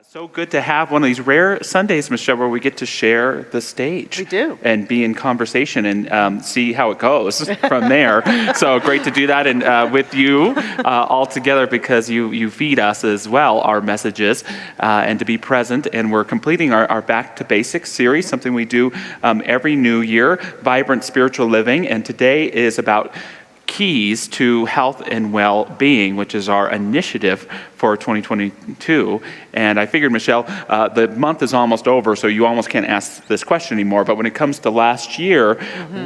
So good to have one of these rare Sundays, Michelle, where we get to share the stage. We do. And be in conversation and see how it goes from there. So great to do that and with you all together, because you feed us as well our messages and to be present. And we're completing our Back to Basics series, something we do every new year, Vibrant Spiritual Living. And today is about keys to health and well-being, which is our initiative for 2022. And I figured, Michelle, the month is almost over, so you almost can't ask this question anymore. But when it comes to last year,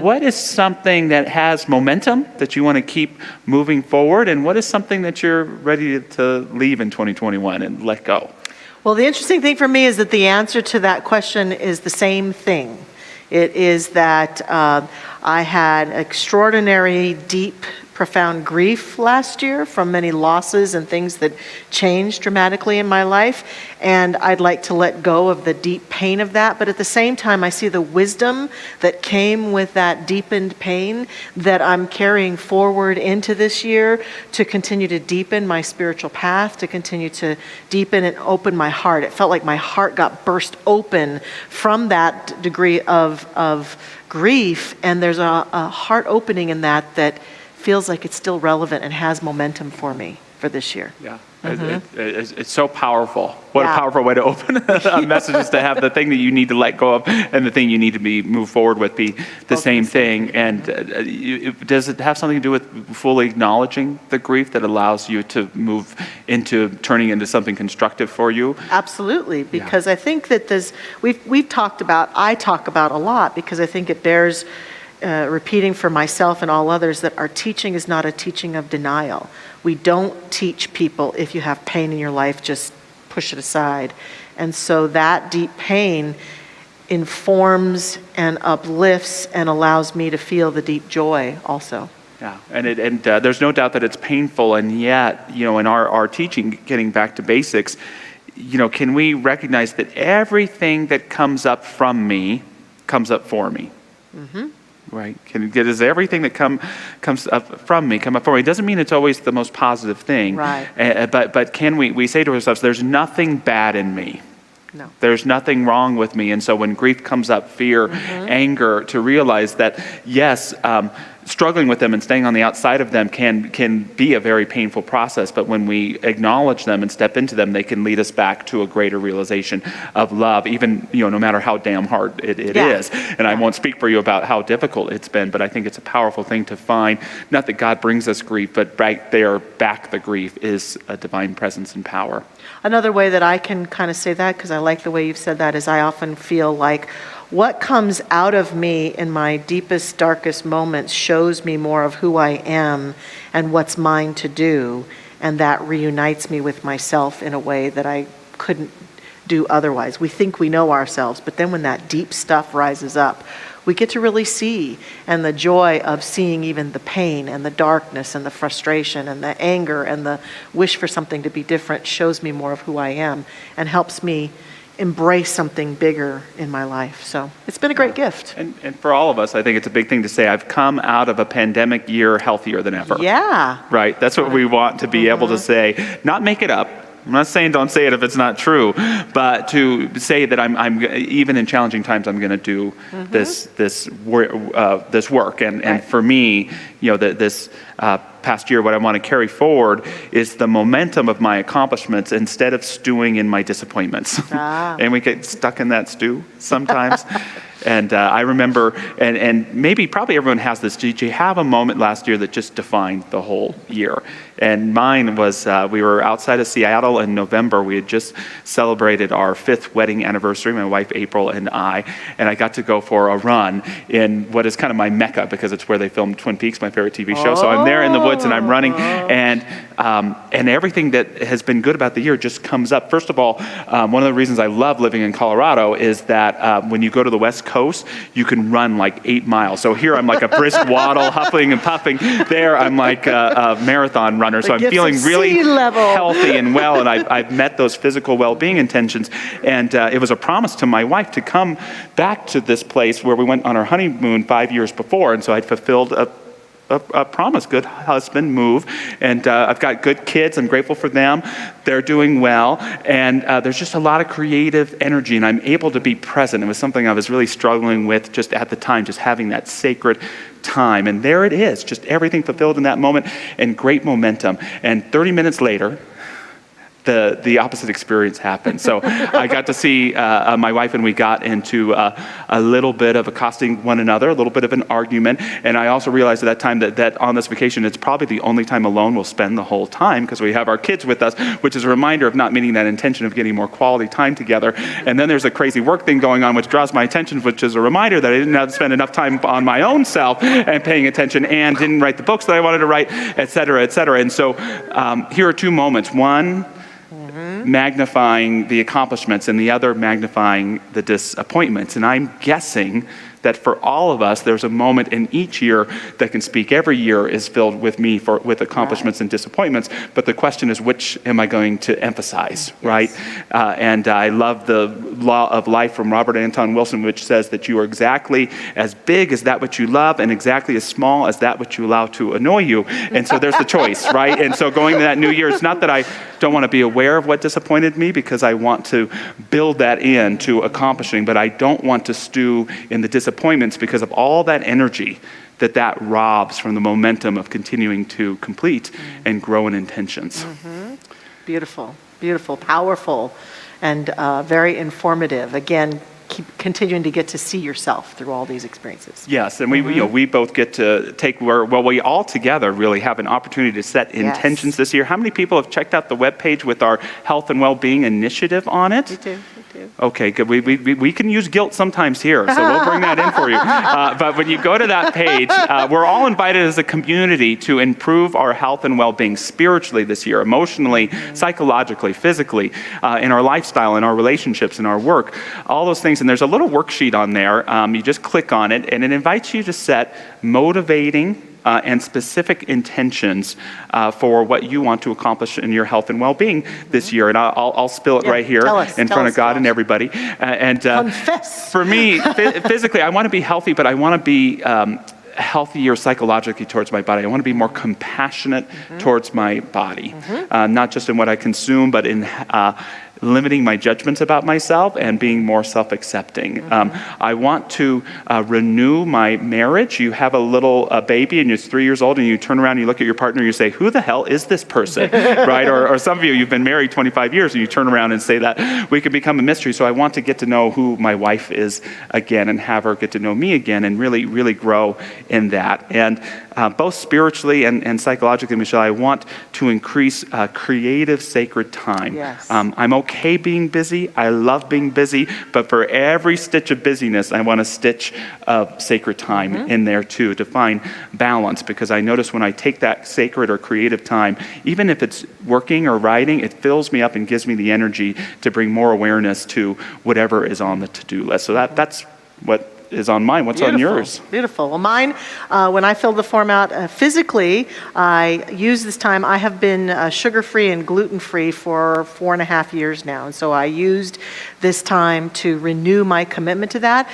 what is something that has momentum that you want to keep moving forward? And what is something that you're ready to leave in 2021 and let go? Well, the interesting thing for me is that the answer to that question is the same thing. It is that I had extraordinary, deep, profound grief last year from many losses and things that changed dramatically in my life. And I'd like to let go of the deep pain of that. But at the same time, I see the wisdom that came with that deepened pain that I'm carrying forward into this year to continue to deepen my spiritual path, to continue to deepen and open my heart. It felt like my heart got burst open from that degree of grief. And there's a heart opening in that feels like it's still relevant and has momentum for me for this year. Yeah, it's so powerful. What a powerful way to open a message, is to have the thing that you need to let go of and the thing you need to move forward with be the same thing. And does it have something to do with fully acknowledging the grief that allows you to move into turning into something constructive for you? Absolutely, because I think that I talk about a lot, because I think it bears repeating for myself and all others that our teaching is not a teaching of denial. We don't teach people, if you have pain in your life, just push it aside. And so that deep pain informs and uplifts and allows me to feel the deep joy also. Yeah, and there's no doubt that it's painful, and yet, in our teaching, getting back to basics, can we recognize that everything that comes up from me comes up for me? Mm-hmm. Right? Does everything that comes up from me come up for me? It doesn't mean it's always the most positive thing. Right. But can we say to ourselves, there's nothing bad in me. No. There's nothing wrong with me. And so when grief comes up, fear, anger, to realize that, yes, struggling with them and staying on the outside of them can be a very painful process. But when we acknowledge them and step into them, they can lead us back to a greater realization of love, even, no matter how damn hard it is. And I won't speak for you about how difficult it's been, but I think it's a powerful thing to find. Not that God brings us grief, but right there, back the grief, is a divine presence and power. Another way that I can kind of say that, because I like the way you've said that, is I often feel like what comes out of me in my deepest, darkest moments shows me more of who I am and what's mine to do. And that reunites me with myself in a way that I couldn't do otherwise. We think we know ourselves, but then when that deep stuff rises up, we get to really see, and the joy of seeing even the pain and the darkness and the frustration and the anger and the wish for something to be different shows me more of who I am and helps me embrace something bigger in my life. So it's been a great gift. And for all of us, I think it's a big thing to say, I've come out of a pandemic year healthier than ever. Yeah. Right? That's what we want to be able to say, not make it up. I'm not saying don't say it if it's not true, but to say that I'm even in challenging times, I'm going to do this work. And for me, this past year, what I want to carry forward is the momentum of my accomplishments instead of stewing in my disappointments. And we get stuck in that stew sometimes. And I remember, and probably everyone has this, did you have a moment last year that just defined the whole year? And mine was, we were outside of Seattle in November. We had just celebrated our 5th wedding anniversary, my wife April and I got to go for a run in what is kind of my mecca, because it's where they filmed Twin Peaks, my favorite TV show. So I'm there in the woods and I'm running, and everything that has been good about the year just comes up. First of all, one of the reasons I love living in Colorado is that when you go to the West Coast, you can run like 8 miles. So here I'm like a brisk waddle, huffing and puffing. There I'm like a marathon runner. So I'm feeling really healthy and well, and I've met those physical well-being intentions. And it was a promise to my wife to come back to this place where we went on our honeymoon 5 years before. And so I'd fulfilled a a promise, good husband, move. And I've got good kids. I'm grateful for them. They're doing well. And there's just a lot of creative energy, and I'm able to be present. It was something I was really struggling with just at the time, just having that sacred time. And there it is, just everything fulfilled in that moment and great momentum. And 30 minutes later, the opposite experience happened. So I got to see my wife, and we got into a little bit of accosting one another, a little bit of an argument. And I also realized at that time that on this vacation, it's probably the only time alone we'll spend the whole time, because we have our kids with us, which is a reminder of not meeting that intention of getting more quality time together. And then there's a crazy work thing going on, which draws my attention, which is a reminder that I didn't have to spend enough time on my own self and paying attention, and didn't write the books that I wanted to write, et cetera, et cetera. And so here are two moments. One, magnifying the accomplishments, and the other magnifying the disappointments. And I'm guessing that for all of us, there's a moment in each year that can speak. Every year is filled with with accomplishments and disappointments, but the question is, which am I going to emphasize, right? And I love the law of life from Robert Anton Wilson, which says that you are exactly as big as that which you love, and exactly as small as that which you allow to annoy you. And so there's the choice, right? And so going to that new year, it's not that I don't want to be aware of what disappointed me, because I want to build that into accomplishing, but I don't want to stew in the disappointments, because of all that energy that robs from the momentum of continuing to complete and grow in intentions. Beautiful, beautiful, powerful, and very informative. Again, keep continuing to get to see yourself through all these experiences. Yes, and we both get to take we all together really have an opportunity to set intentions this year. How many people have checked out the webpage with our health and well-being initiative on it? Me too. Okay, good. We can use guilt sometimes here, so we'll bring that in for you. But when you go to that page, we're all invited as a community to improve our health and well-being spiritually this year, emotionally, psychologically, physically, in our lifestyle, in our relationships, in our work, all those things. And there's a little worksheet on there. You just click on it, and it invites you to set motivating and specific intentions for what you want to accomplish in your health and well-being this year. And I'll spill it right here in front of God and everybody. And confess. For me, physically, I want to be healthy, but I want to be healthier psychologically towards my body. I want to be more compassionate towards my body, not just in what I consume, but in limiting my judgments about myself and being more self-accepting. I want to renew my marriage. You have a little baby and it's 3 years old, and you turn around and you look at your partner and you say, who the hell is this person, right? Or some of you've been married 25 years and you turn around and say that. We could become a mystery. So I want to get to know who my wife is again, and have her get to know me again, and really, really grow in that. And both spiritually and psychologically, Michelle, I want to increase creative, sacred time. Yes. I'm okay being busy. I love being busy, but for every stitch of busyness, I want a stitch of sacred time in there too, to find balance, because I notice when I take that sacred or creative time, even if it's working or writing, it fills me up and gives me the energy to bring more awareness to whatever is on the to-do list. So that's what is on mine. What's on yours? Beautiful. Well, mine, when I filled the form out physically, I use this time. I have been sugar-free and gluten-free for 4.5 years now. And so I used this time to renew my commitment to that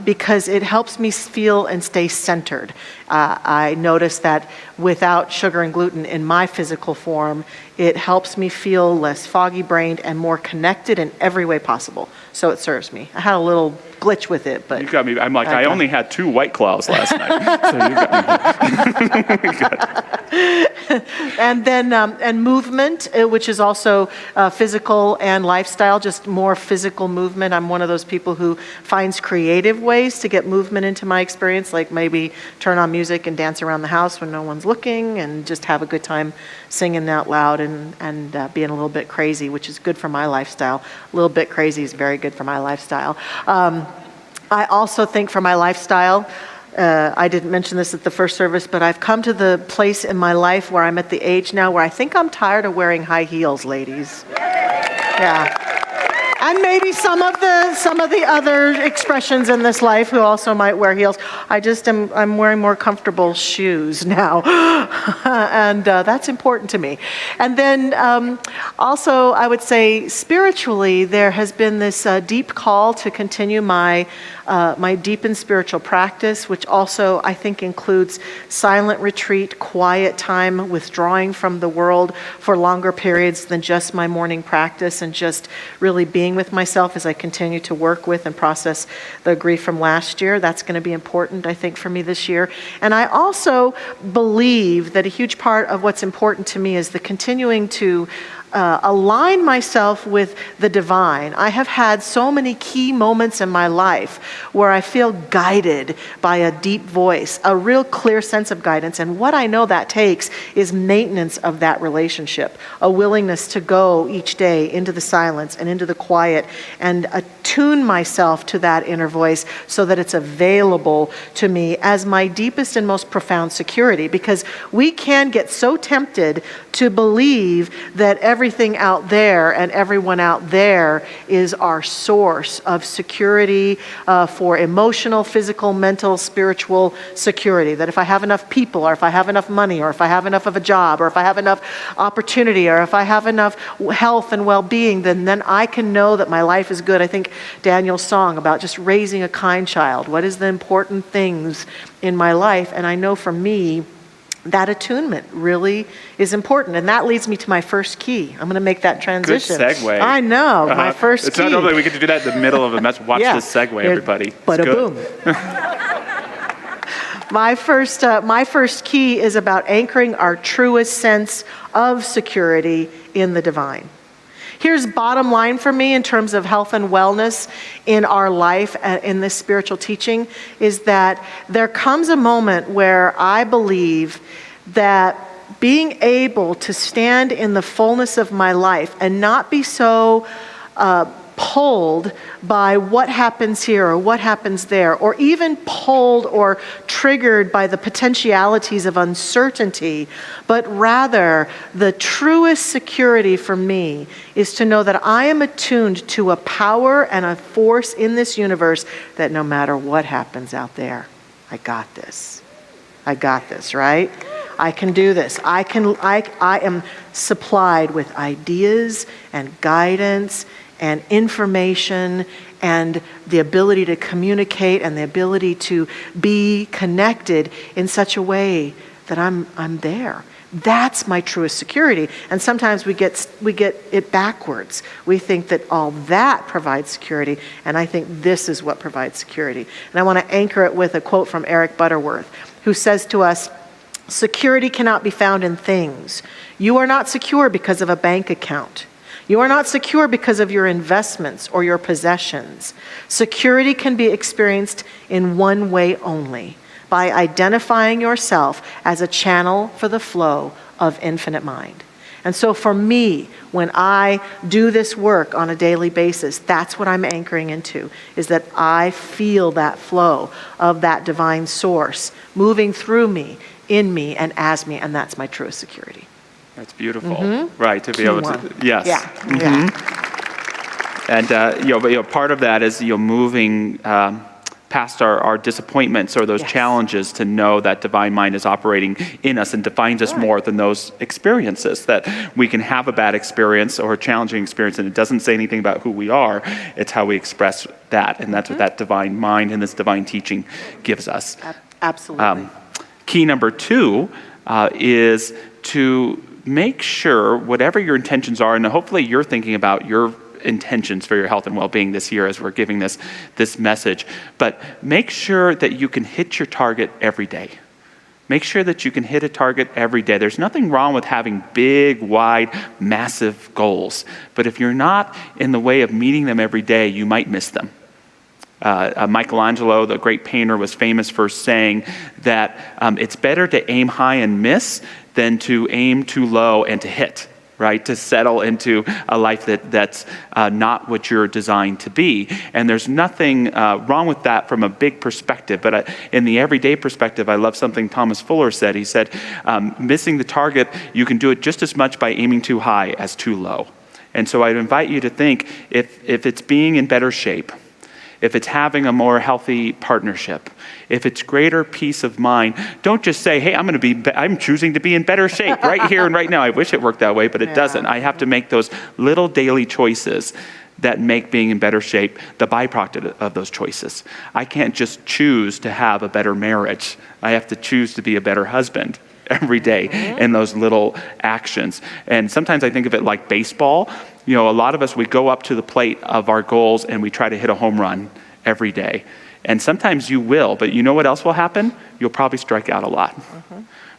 because it helps me feel and stay centered. I notice that without sugar and gluten in my physical form, it helps me feel less foggy-brained and more connected in every way possible. So it serves me. I had a little glitch with it, but you got me. I'm like, I only had 2 White Claws last night, so you got me. And then and movement, which is also physical and lifestyle, just more physical movement. I'm one of those people who finds creative ways to get movement into my experience, like maybe turn on music and dance around the house when no one's looking, and just have a good time singing out loud and being a little bit crazy, which is good for my lifestyle. A little bit crazy is very good for my lifestyle. I also think for my lifestyle, I didn't mention this at the first service, but I've come to the place in my life where I'm at the age now where I think I'm tired of wearing high heels, ladies. Yeah. And maybe some of the other expressions in this life who also might wear heels. I'm wearing more comfortable shoes now, and that's important to me. And then also, I would say spiritually, there has been this deep call to continue my deepened spiritual practice, which also I think includes silent retreat, quiet time, withdrawing from the world for longer periods than just my morning practice, and just really being with myself as I continue to work with and process the grief from last year. That's going to be important, I think, for me this year. And I also believe that a huge part of what's important to me is the continuing to align myself with the divine. I have had so many key moments in my life where I feel guided by a deep voice, a real clear sense of guidance. And what I know that takes is maintenance of that relationship, a willingness to go each day into the silence and into the quiet and attune myself to that inner voice so that it's available to me as my deepest and most profound security. Because we can get so tempted to believe that everything out there and everyone out there is our source of security for emotional, physical, mental, spiritual security. That if I have enough people, or if I have enough money, or if I have enough of a job, or if I have enough opportunity, or if I have enough health and well-being, then I can know that my life is good. I think Daniel's song about just raising a kind child. What is the important things in my life? And I know for me, that attunement really is important. And that leads me to my first key. I'm going to make that transition. Good segue. I know, my first it's key. It's not normally we get to do that in the middle of a message. Watch this segue, everybody. Bada boom. My first key is about anchoring our truest sense of security in the divine. Here's bottom line for me in terms of health and wellness in our life, in this spiritual teaching, is that there comes a moment where I believe that being able to stand in the fullness of my life and not be so pulled by what happens here or what happens there, or even pulled or triggered by the potentialities of uncertainty, but rather the truest security for me is to know that I am attuned to a power and a force in this universe that no matter what happens out there, I got this. I got this, right? I can do this. I am supplied with ideas and guidance and information and the ability to communicate and the ability to be connected in such a way that I'm there. That's my truest security. And sometimes we get it backwards. We think that all that provides security, and I think this is what provides security. And I want to anchor it with a quote from Eric Butterworth, who says to us, "Security cannot be found in things. You are not secure because of a bank account. You are not secure because of your investments or your possessions. Security can be experienced in one way only, by identifying yourself as a channel for the flow of infinite mind." And so for me, when I do this work on a daily basis, that's what I'm anchoring into, is that I feel that flow of that divine source moving through me, in me, and as me, and that's my truest security. That's beautiful, right? To be able to, yes. Yeah. Yeah. And part of that is moving past our disappointments or those challenges to know that divine mind is operating in us and defines us more than those experiences. That we can have a bad experience or a challenging experience, and it doesn't say anything about who we are. It's how we express that, and that's what that divine mind and this divine teaching gives us. Absolutely. Key number 2 is to make sure whatever your intentions are, and hopefully you're thinking about your intentions for your health and well-being this year as we're giving this message, but make sure that you can hit your target every day. Make sure that you can hit a target every day. There's nothing wrong with having big, wide, massive goals, but if you're not in the way of meeting them every day, you might miss them. Michelangelo, the great painter, was famous for saying that it's better to aim high and miss than to aim too low and to hit, right? To settle into a life that's not what you're designed to be. And there's nothing wrong with that from a big perspective. But in the everyday perspective, I love something Thomas Fuller said. He said, missing the target, you can do it just as much by aiming too high as too low. And so I'd invite you to think if it's being in better shape, if it's having a more healthy partnership, if it's greater peace of mind, don't just say, hey, I'm choosing to be in better shape right here and right now. I wish it worked that way, but it doesn't. I have to make those little daily choices that make being in better shape the byproduct of those choices. I can't just choose to have a better marriage. I have to choose to be a better husband every day in those little actions. And sometimes I think of it like baseball. A lot of us, we go up to the plate of our goals and we try to hit a home run every day. And sometimes you will, but you know what else will happen? You'll probably strike out a lot.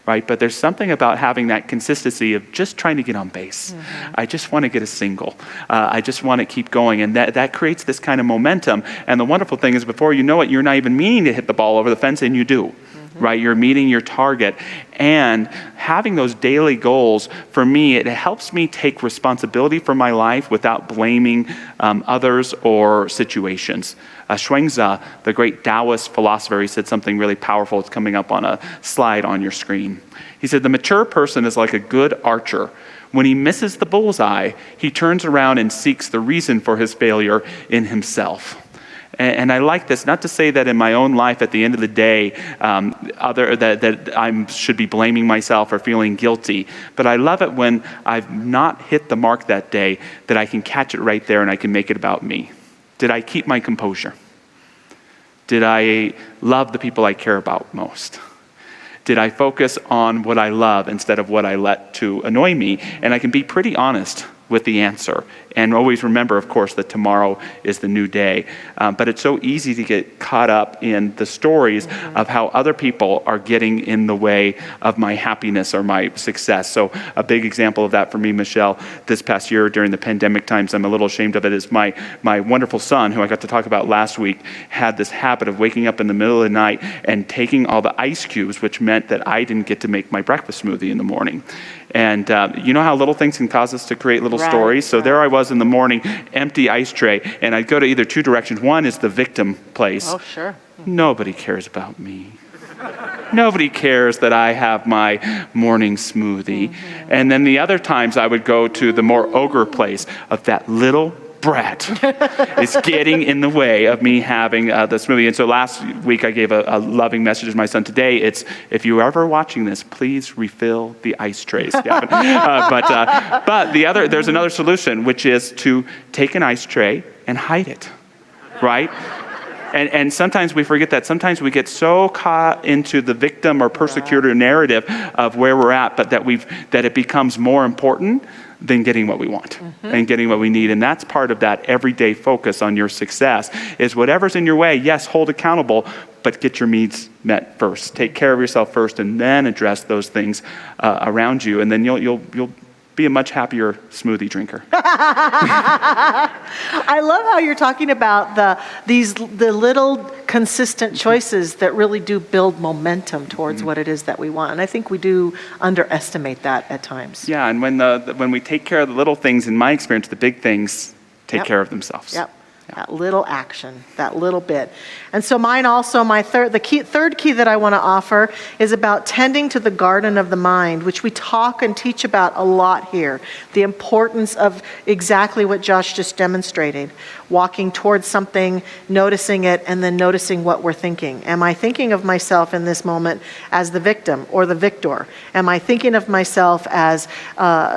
Right? But there's something about having that consistency of just trying to get on base. I just want to get a single. I just want to keep going. And that creates this kind of momentum. And the wonderful thing is before you know it, you're not even meaning to hit the ball over the fence, and you do. Right? You're meeting your target. And having those daily goals, for me, it helps me take responsibility for my life without blaming others or situations. Shuangzi, the great Taoist philosopher, he said something really powerful. It's coming up on a slide on your screen. He said, the mature person is like a good archer. When he misses the bullseye, he turns around and seeks the reason for his failure in himself. And I like this, not to say that in my own life at the end of the day, that I should be blaming myself or feeling guilty. But I love it when I've not hit the mark that day, that I can catch it right there and I can make it about me. Did I keep my composure? Did I love the people I care about most? Did I focus on what I love instead of what I let to annoy me? And I can be pretty honest with the answer. And always remember, of course, that tomorrow is the new day. But it's so easy to get caught up in the stories of how other people are getting in the way of my happiness or my success. So a big example of that for me, Michelle, this past year during the pandemic times, I'm a little ashamed of it, is my wonderful son, who I got to talk about last week, had this habit of waking up in the middle of the night and taking all the ice cubes, which meant that I didn't get to make my breakfast smoothie in the morning. And you know how little things can cause us to create little stories? So there I was in the morning, empty ice tray, and I'd go to either two directions. One is the victim place. Oh, sure. Nobody cares about me. Nobody cares that I have my morning smoothie. And then the other times I would go to the more ogre place of that little brat is getting in the way of me having the smoothie. And so last week I gave a loving message to my son. Today it's, if you're ever watching this, please refill the ice trays. But there's another solution, which is to take an ice tray and hide it, right? And sometimes we forget that. Sometimes we get so caught into the victim or persecutor narrative of where we're at, but that it becomes more important than getting what we want and getting what we need. And that's part of that everyday focus on your success, is whatever's in your way, yes, hold accountable, but get your needs met first. Take care of yourself first, and then address those things around you. And then you'll be a much happier smoothie drinker. I love how you're talking about the little consistent choices that really do build momentum towards what it is that we want. And I think we do underestimate that at times. Yeah, and when we take care of the little things, in my experience, the big things take care of themselves. Yep. That little action, that little bit. And so mine also, third key that I want to offer is about tending to the garden of the mind, which we talk and teach about a lot here. The importance of exactly what Josh just demonstrated. Walking towards something, noticing it, and then noticing what we're thinking. Am I thinking of myself in this moment as the victim or the victor? Am I thinking of myself as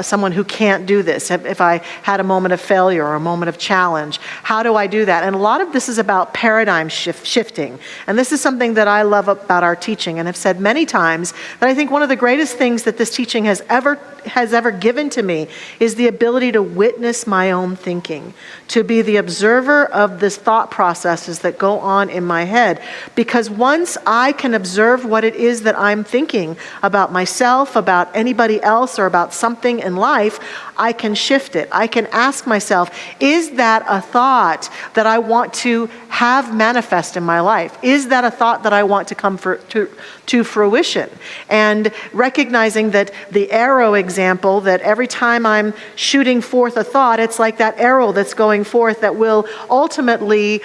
someone who can't do this? If I had a moment of failure or a moment of challenge, how do I do that? And a lot of this is about paradigm shifting. And this is something that I love about our teaching, and have said many times that I think one of the greatest things that this teaching has ever given to me is the ability to witness my own thinking, to be the observer of the thought processes that go on in my head. Because once I can observe what it is that I'm thinking about myself, about anybody else, or about something in life, I can shift it. I can ask myself, is that a thought that I want to have manifest in my life? Is that a thought that I want to come to fruition? And recognizing that the arrow example, that every time I'm shooting forth a thought, it's like that arrow that's going forth that will ultimately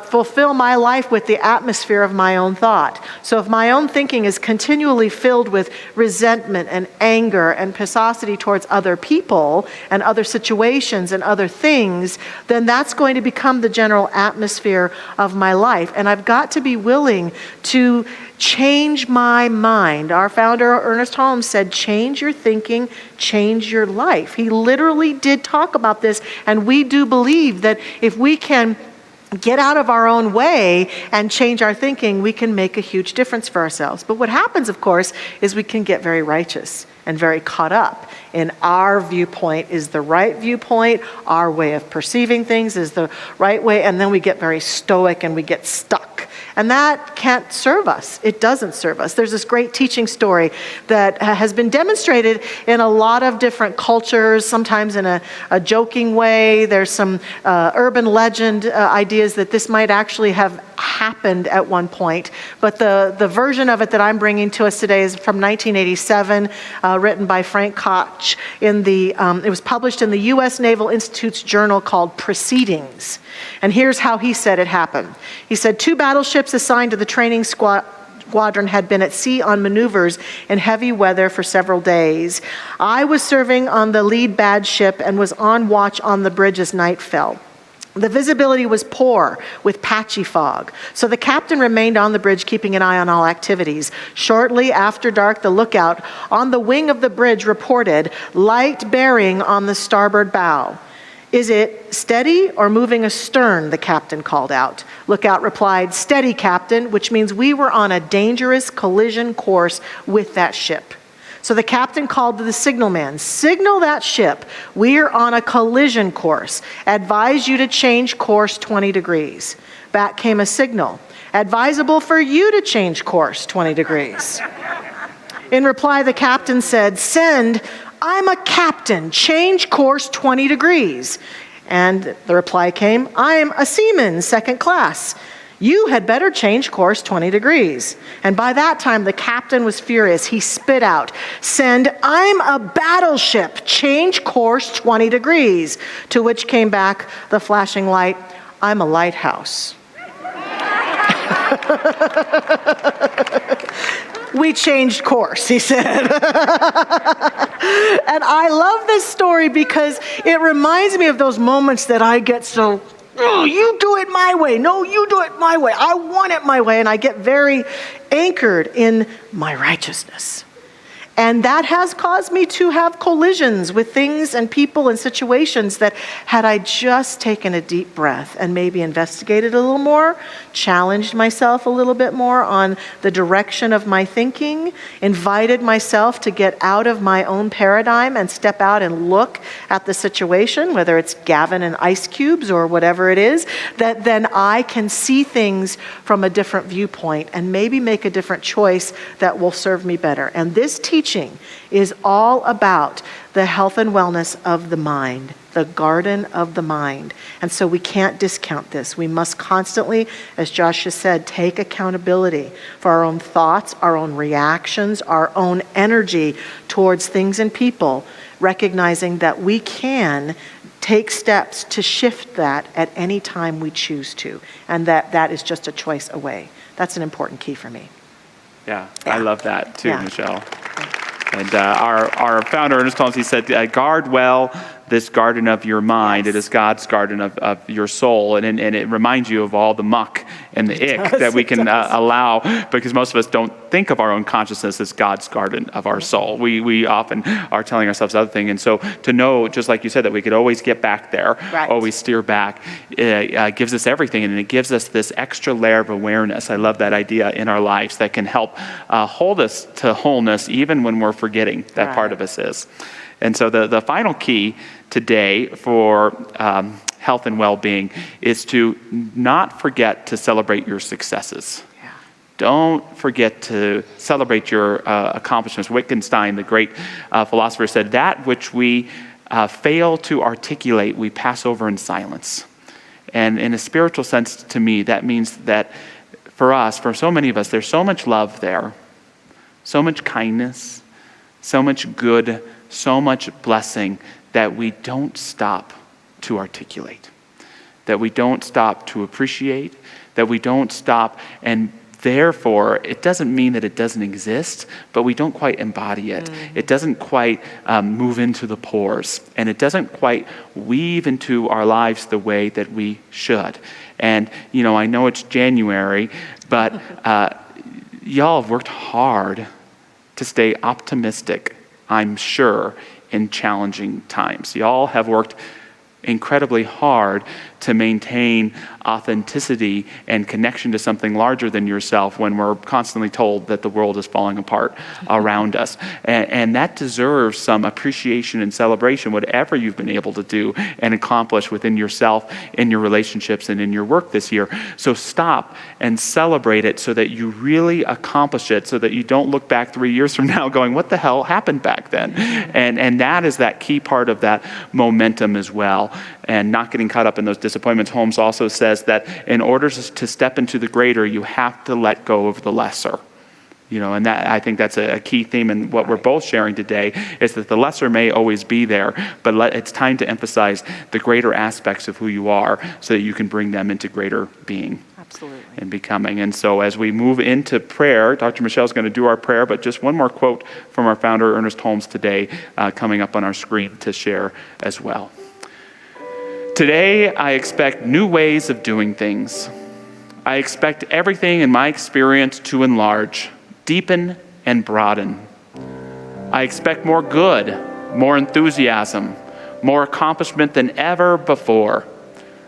fulfill my life with the atmosphere of my own thought. So if my own thinking is continually filled with resentment and anger and passivity towards other people, people and other situations and other things, then that's going to become the general atmosphere of my life. And I've got to be willing to change my mind. Our founder, Ernest Holmes, said, change your thinking, change your life. He literally did talk about this, and we do believe that if we can get out of our own way and change our thinking, we can make a huge difference for ourselves. But what happens, of course, is we can get very righteous and very caught up in our viewpoint is the right viewpoint, our way of perceiving things is the right way, and then we get very stoic and we get stuck. And that can't serve us. It doesn't serve us. There's this great teaching story that has been demonstrated in a lot of different cultures, sometimes in a joking way. There's some urban legend ideas that this might actually have happened at one point. But the version of it that I'm bringing to us today is from 1987, written by Frank Koch. It was published in the U.S. Naval Institute's journal called Proceedings. And here's how he said it happened. He said, 2 battleships assigned to the training squadron had been at sea on maneuvers in heavy weather for several days. I was serving on the lead bad ship and was on watch on the bridge as night fell. The visibility was poor with patchy fog, so the captain remained on the bridge keeping an eye on all activities. Shortly after dark, the lookout on the wing of the bridge reported, light bearing on the starboard bow. Is it steady or moving astern, the captain called out. Lookout replied, steady, captain, which means we were on a dangerous collision course with that ship. So the captain called to the signalman, signal that ship, we're on a collision course. Advise you to change course 20 degrees. Back came a signal, advisable for you to change course 20 degrees. In reply, the captain said, send, I'm a captain, change course 20 degrees. And the reply came, I'm a seaman, second class. You had better change course 20 degrees. And by that time, the captain was furious. He spit out, send, I'm a battleship, change course 20 degrees. To which came back the flashing light, I'm a lighthouse. We changed course, he said. And I love this story because it reminds me of those moments that I get so, oh, you do it my way. No, you do it my way. I want it my way. And I get very anchored in my righteousness. And that has caused me to have collisions with things and people and situations that had I just taken a deep breath and maybe investigated a little more, challenged myself a little bit more on the direction of my thinking, invited myself to get out of my own paradigm and step out and look at the situation, whether it's Gavin and ice cubes or whatever it is, that then I can see things from a different viewpoint and maybe make a different choice that will serve me better. And this teaching is all about the health and wellness of the mind, the garden of the mind. And so we can't discount this. We must constantly, as Josh has said, take accountability for our own thoughts, our own reactions, our own energy towards things and people, recognizing that we can take steps to shift that at any time we choose to, and that is just a choice away. That's an important key for me. Yeah. I love that too, Yeah. Michelle. And our founder, Ernest Holmes, he said, guard well this garden of your mind. Yes. It is God's garden of your soul. And it reminds you of all the muck and the ick that we can allow, because most of us don't think of our own consciousness as God's garden of our soul. We often are telling ourselves other things. And so to know, just like you said, that we could always get back there, right, always steer back, gives us everything. And it gives us this extra layer of awareness. I love that idea in our lives that can help hold us to wholeness even when we're forgetting that part of us is. And so the final key today for health and well-being is to not forget to celebrate your successes. Yeah. Don't forget to celebrate your accomplishments. Wittgenstein, the great philosopher, said, that which we fail to articulate, we pass over in silence. And in a spiritual sense, to me, that means that for us, for so many of us, there's so much love there, so much kindness, so much good, so much blessing that we don't stop to articulate, that we don't stop to appreciate, that we don't stop and Therefore, it doesn't mean that it doesn't exist, but we don't quite embody it. It doesn't quite move into the pores, and it doesn't quite weave into our lives the way that we should. And, I know it's January, but y'all have worked hard to stay optimistic, I'm sure, in challenging times. Y'all have worked incredibly hard to maintain authenticity and connection to something larger than yourself when we're constantly told that the world is falling apart around us. And that deserves some appreciation and celebration, whatever you've been able to do and accomplish within yourself, in your relationships, and in your work this year. So stop and celebrate it so that you really accomplish it, so that you don't look back 3 years from now going, what the hell happened back then? And that is that key part of that momentum as well. And not getting caught up in those disappointments. Holmes also says that in order to step into the greater, you have to let go of the lesser. And that, I think that's a key theme in what we're both sharing today, is that the lesser may always be there, but it's time to emphasize the greater aspects of who you are so that you can bring them into greater being. Absolutely. And becoming. And so as we move into prayer, Dr. Michelle's going to do our prayer, but just one more quote from our founder, Ernest Holmes, today, coming up on our screen to share as well. Today, I expect new ways of doing things. I expect everything in my experience to enlarge, deepen, and broaden. I expect more good, more enthusiasm, more accomplishment than ever before.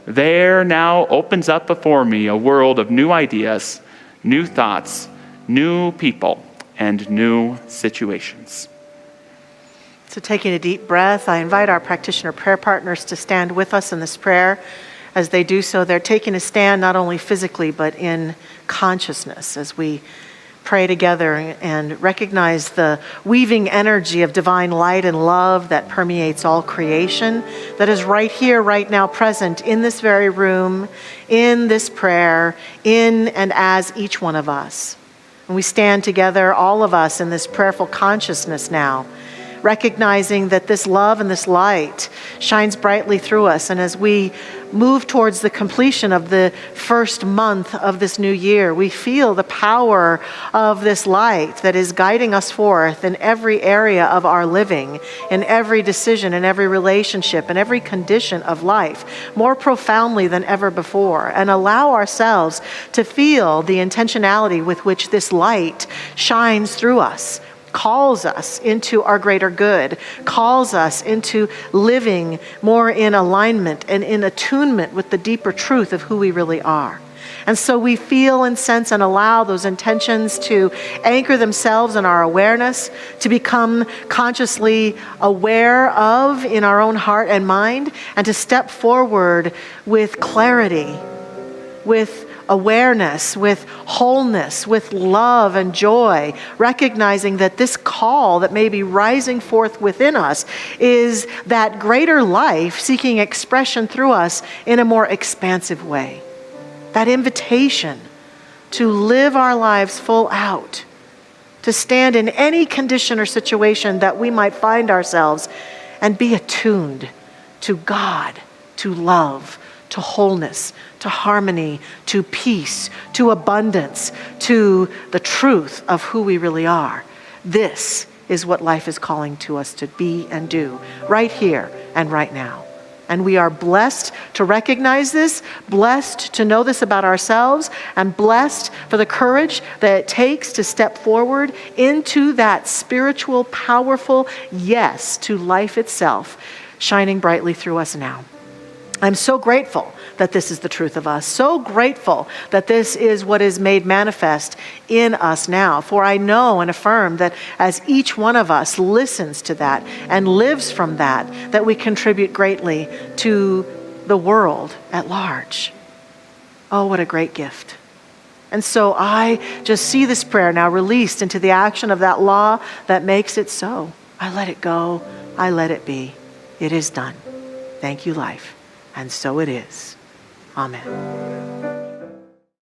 There now opens up before me a world of new ideas, new thoughts, new people, and new situations. So taking a deep breath, I invite our practitioner prayer partners to stand with us in this prayer. As they do so, they're taking a stand not only physically, but in consciousness as we pray together and recognize the weaving energy of divine light and love that permeates all creation, that is right here, right now, present in this very room, in this prayer, in and as each one of us. And we stand together, all of us, in this prayerful consciousness now, recognizing that this love and this light shines brightly through us. And as we move towards the completion of the first month of this new year, we feel the power of this light that is guiding us forth in every area of our living, in every decision, in every relationship, in every condition of life, more profoundly than ever before, and allow ourselves to feel the intentionality with which this light shines through us, calls us into our greater good, calls us into living more in alignment and in attunement with the deeper truth of who we really are. And so we feel and sense and allow those intentions to anchor themselves in our awareness, to become consciously aware of in our own heart and mind, and to step forward with clarity, with awareness, with wholeness, with love and joy, recognizing that this call that may be rising forth within us is that greater life seeking expression through us in a more expansive way. That invitation to live our lives full out, to stand in any condition or situation that we might find ourselves and be attuned to God, to love, to wholeness, to harmony, to peace, to abundance, to the truth of who we really are. This is what life is calling to us to be and do right here and right now. And we are blessed to recognize this, blessed to know this about ourselves, and blessed for the courage that it takes to step forward into that spiritual, powerful yes to life itself, shining brightly through us now. I'm so grateful that this is the truth of us. So grateful that this is what is made manifest in us now. For I know and affirm that as each one of us listens to that and lives from that, that we contribute greatly to the world at large. Oh, what a great gift. And so I just see this prayer now released into the action of that law that makes it so. I let it go. I let it be. It is done. Thank you, life. And so it is. Amen.